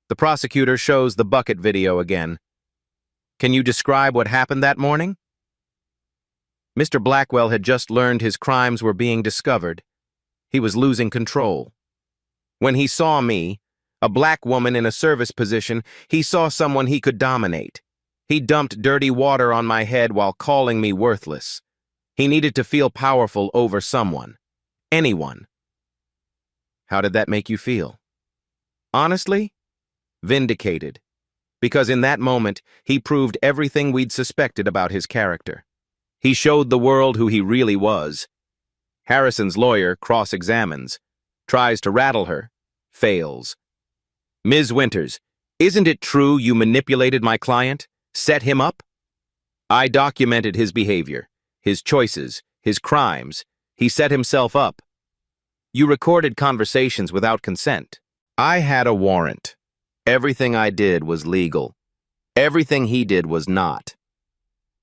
The prosecutor shows the bucket video again. "Can you describe what happened that morning?" Mr. Blackwell had just learned his crimes were being discovered. He was losing control. When he saw me, a black woman in a service position, he saw someone he could dominate. He dumped dirty water on my head while calling me worthless. He needed to feel powerful over someone. Anyone. How did that make you feel? Honestly, vindicated. Because in that moment, he proved everything we'd suspected about his character. He showed the world who he really was. Harrison's lawyer cross-examines, tries to rattle her, fails. Ms. Winters, isn't it true you manipulated my client, set him up? I documented his behavior, his choices, his crimes. He set himself up. You recorded conversations without consent. I had a warrant. Everything I did was legal. Everything he did was not.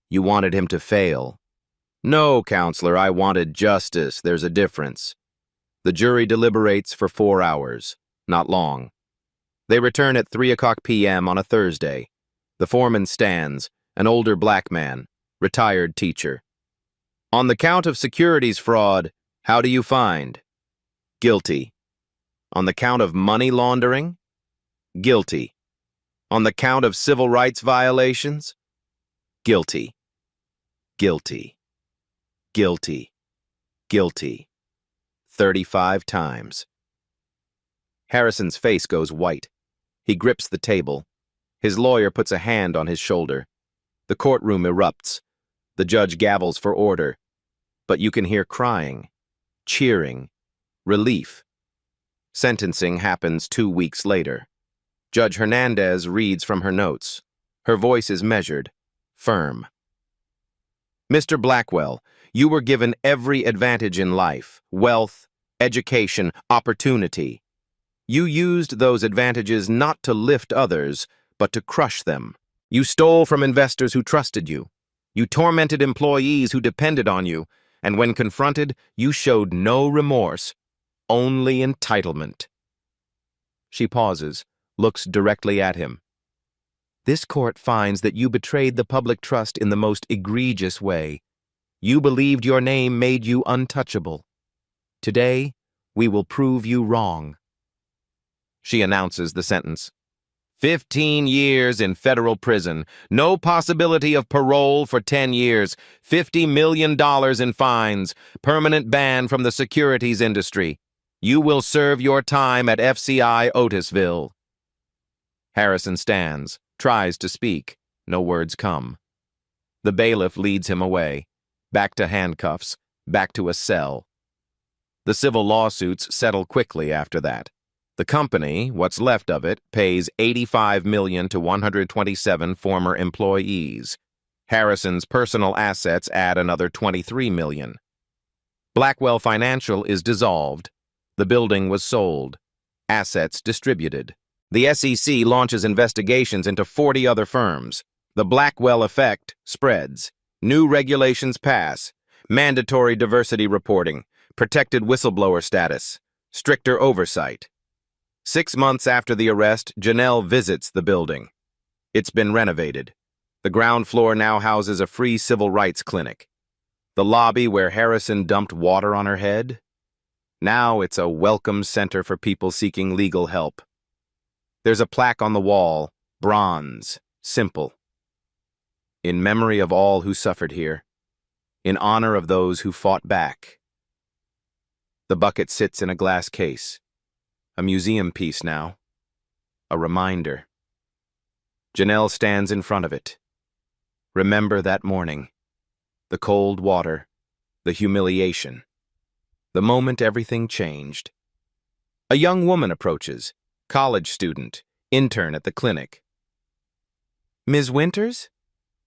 You wanted him to fail. No, counselor, I wanted justice. There's a difference. The jury deliberates for 4 hours. Not long. They return at 3:00 p.m. on a Thursday. The foreman stands, an older black man, retired teacher. On the count of securities fraud, how do you find? Guilty. On the count of money laundering? Guilty. On the count of civil rights violations? Guilty. Guilty. Guilty. Guilty. 35 times. Harrison's face goes white. He grips the table. His lawyer puts a hand on his shoulder. The courtroom erupts. The judge gavels for order. But you can hear crying, cheering, relief. Sentencing happens 2 weeks later. Judge Hernandez reads from her notes. Her voice is measured, firm. Mr. Blackwell, you were given every advantage in life, wealth, education, opportunity. You used those advantages not to lift others, but to crush them. You stole from investors who trusted you. You tormented employees who depended on you, and when confronted, you showed no remorse, only entitlement. She pauses, looks directly at him. This court finds that you betrayed the public trust in the most egregious way. You believed your name made you untouchable. Today, we will prove you wrong. She announces the sentence. 15 years in federal prison, no possibility of parole for 10 years, $50 million in fines, permanent ban from the securities industry. You will serve your time at FCI Otisville. Harrison stands, tries to speak. No words come. The bailiff leads him away, back to handcuffs, back to a cell. The civil lawsuits settle quickly after that. The company, what's left of it, pays $85 million to 127 former employees. Harrison's personal assets add another $23 million. Blackwell Financial is dissolved. The building was sold. Assets distributed. The SEC launches investigations into 40 other firms. The Blackwell effect spreads. New regulations pass. Mandatory diversity reporting. Protected whistleblower status. Stricter oversight. 6 months after the arrest, Janelle visits the building. It's been renovated. The ground floor now houses a free civil rights clinic. The lobby where Harrison dumped water on her head? Now it's a welcome center for people seeking legal help. There's a plaque on the wall, bronze, simple. In memory of all who suffered here. In honor of those who fought back. The bucket sits in a glass case. A museum piece now. A reminder. Janelle stands in front of it. Remember that morning. The cold water. The humiliation. The moment everything changed. A young woman approaches. College student. Intern at the clinic. Ms. Winters?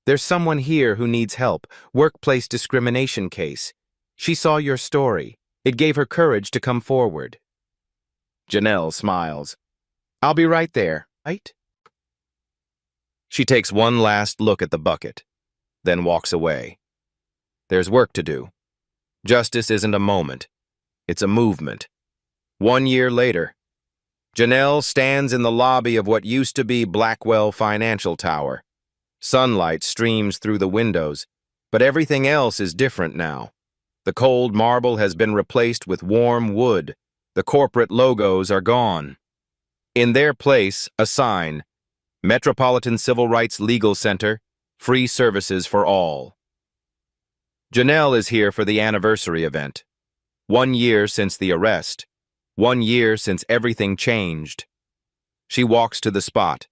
There's someone here who needs help. Workplace discrimination case. She saw your story. It gave her courage to come forward. Janelle smiles. I'll be right there, right? She takes one last look at the bucket, then walks away. There's work to do. Justice isn't a moment. It's a movement. 1 year later, Janelle stands in the lobby of what used to be Blackwell Financial Tower. Sunlight streams through the windows, but everything else is different now. The cold marble has been replaced with warm wood. The corporate logos are gone. In their place, a sign, Metropolitan Civil Rights Legal Center, free services for all. Janelle is here for the anniversary event. 1 year since the arrest. 1 year since everything changed. She walks to the spot,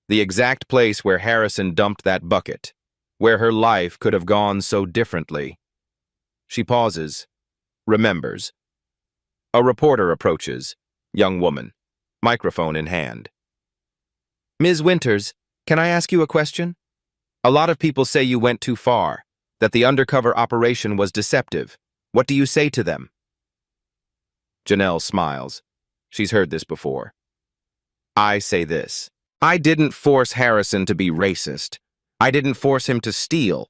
the exact place where Harrison dumped that bucket, where her life could have gone so differently. She pauses, remembers. A reporter approaches, young woman, microphone in hand. Ms. Winters, can I ask you a question? A lot of people say you went too far, that the undercover operation was deceptive. What do you say to them? Janelle smiles. She's heard this before. I say this. I didn't force Harrison to be racist. I didn't force him to steal.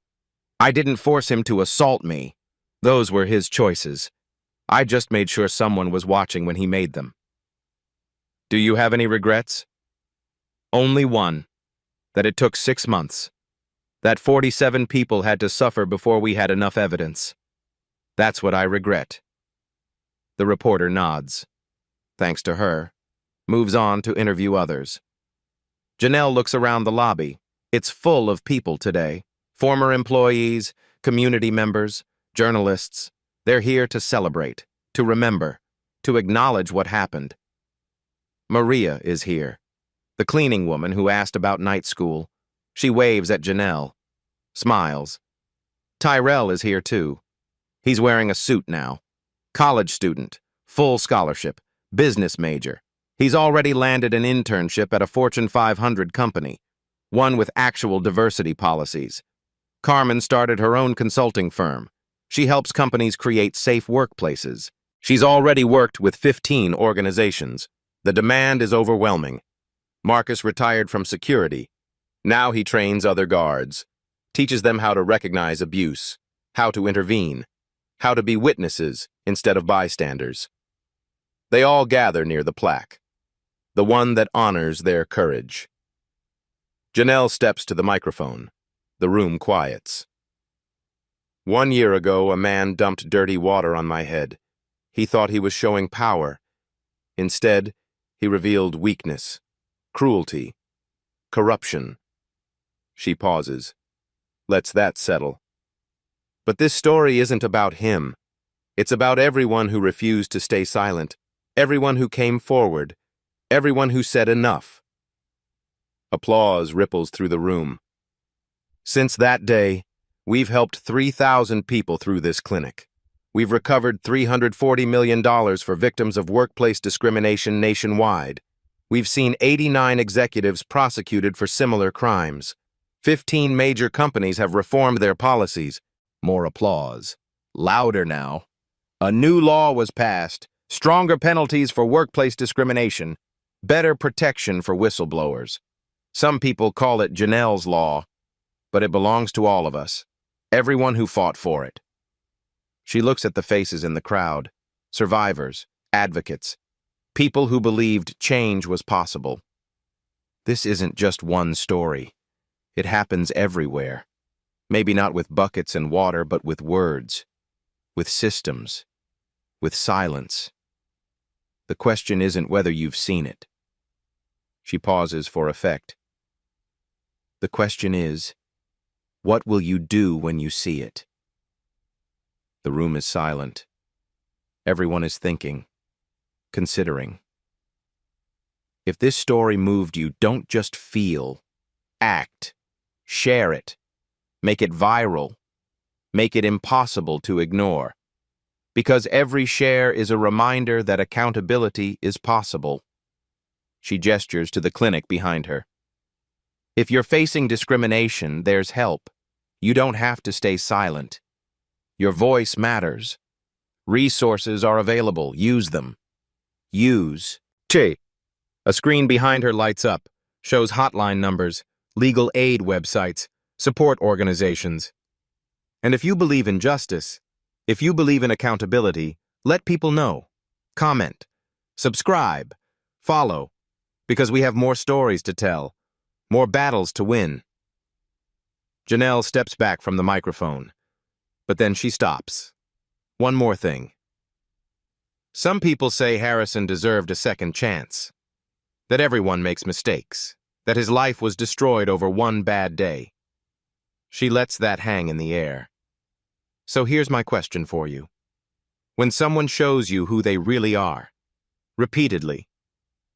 I didn't force him to assault me. Those were his choices. I just made sure someone was watching when he made them. Do you have any regrets? Only one. That it took 6 months. That 47 people had to suffer before we had enough evidence. That's what I regret. The reporter nods. Thanks to her. Moves on to interview others. Janelle looks around the lobby. It's full of people today. Former employees, community members, journalists. They're here to celebrate, to remember, to acknowledge what happened. Maria is here, the cleaning woman who asked about night school. She waves at Janelle, smiles. Tyrell is here too. He's wearing a suit now. College student, full scholarship, business major. He's already landed an internship at a Fortune 500 company, one with actual diversity policies. Carmen started her own consulting firm. She helps companies create safe workplaces. She's already worked with 15 organizations. The demand is overwhelming. Marcus retired from security. Now he trains other guards, teaches them how to recognize abuse, how to intervene, how to be witnesses instead of bystanders. They all gather near the plaque, the one that honors their courage. Janelle steps to the microphone. The room quiets. 1 year ago, a man dumped dirty water on my head. He thought he was showing power. Instead, he revealed weakness, cruelty, corruption. She pauses. Lets that settle. But this story isn't about him. It's about everyone who refused to stay silent, everyone who came forward, everyone who said enough. Applause ripples through the room. Since that day, we've helped 3,000 people through this clinic. We've recovered $340 million for victims of workplace discrimination nationwide. We've seen 89 executives prosecuted for similar crimes. 15 major companies have reformed their policies. More applause. Louder now. A new law was passed. Stronger penalties for workplace discrimination. Better protection for whistleblowers. Some people call it Janelle's law, but it belongs to all of us. Everyone who fought for it. She looks at the faces in the crowd. Survivors, advocates, people who believed change was possible. This isn't just one story. It happens everywhere. Maybe not with buckets and water, but with words, with systems, with silence. The question isn't whether you've seen it. She pauses for effect. The question is, what will you do when you see it? The room is silent. Everyone is thinking, considering. If this story moved you, don't just feel, act, share it, make it viral, make it impossible to ignore. Because every share is a reminder that accountability is possible. She gestures to the clinic behind her. If you're facing discrimination, there's help. You don't have to stay silent. Your voice matters. Resources are available. Use them. Use. Che. A screen behind her lights up, shows hotline numbers, legal aid websites, support organizations. And if you believe in justice, if you believe in accountability, let people know. Comment. Subscribe. Follow. Because we have more stories to tell. More battles to win. Janelle steps back from the microphone, but then she stops. One more thing. Some people say Harrison deserved a second chance, that everyone makes mistakes, that his life was destroyed over one bad day. She lets that hang in the air. So here's my question for you. When someone shows you who they really are, Repeatedly.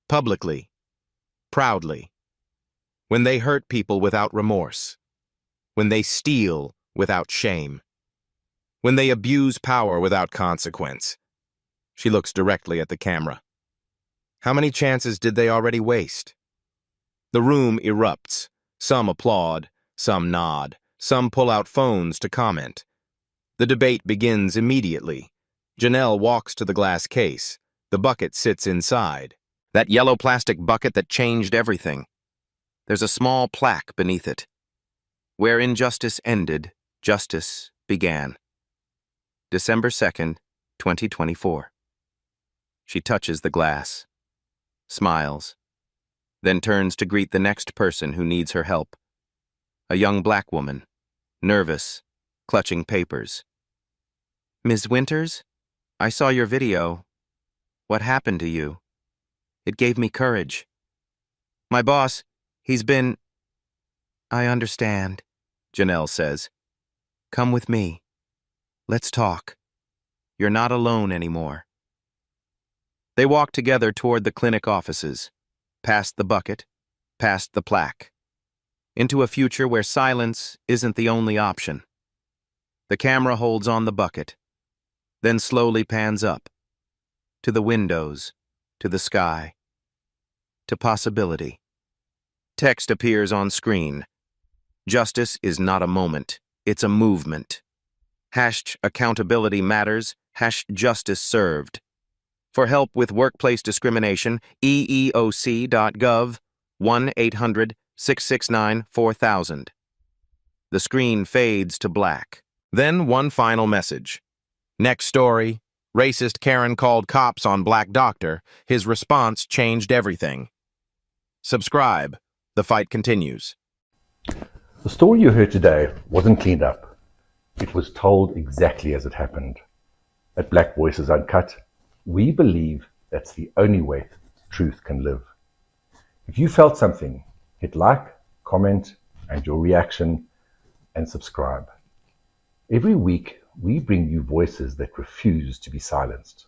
Publicly. Proudly. When they hurt people without remorse. When they steal without shame. When they abuse power without consequence. She looks directly at the camera. How many chances did they already waste? The room erupts. Some applaud, some nod, some pull out phones to comment. The debate begins immediately. Janelle walks to the glass case. The bucket sits inside. That yellow plastic bucket that changed everything. There's a small plaque beneath it. Where injustice ended, justice began. December 2nd, 2024. She touches the glass, smiles, then turns to greet the next person who needs her help. A young black woman, nervous, clutching papers. Ms. Winters, I saw your video. What happened to you? It gave me courage. My boss, he's been... I understand, Janelle says. Come with me. Let's talk. You're not alone anymore. They walk together toward the clinic offices, past the bucket, past the plaque, into a future where silence isn't the only option. The camera holds on the bucket, then slowly pans up, to the windows, to the sky, to possibility. Text appears on screen. Justice is not a moment, it's a movement. #accountability matters, #justice served. For help with workplace discrimination, eeoc.gov, 1-800-669-4000. The screen fades to black. Then one final message. Next story, racist Karen called cops on black doctor. His response changed everything. Subscribe. The fight continues. The story you heard today wasn't cleaned up. It was told exactly as it happened. At Black Voices Uncut, we believe that's the only way truth can live. If you felt something, hit like, comment, and your reaction, and subscribe. Every week, we bring you voices that refuse to be silenced.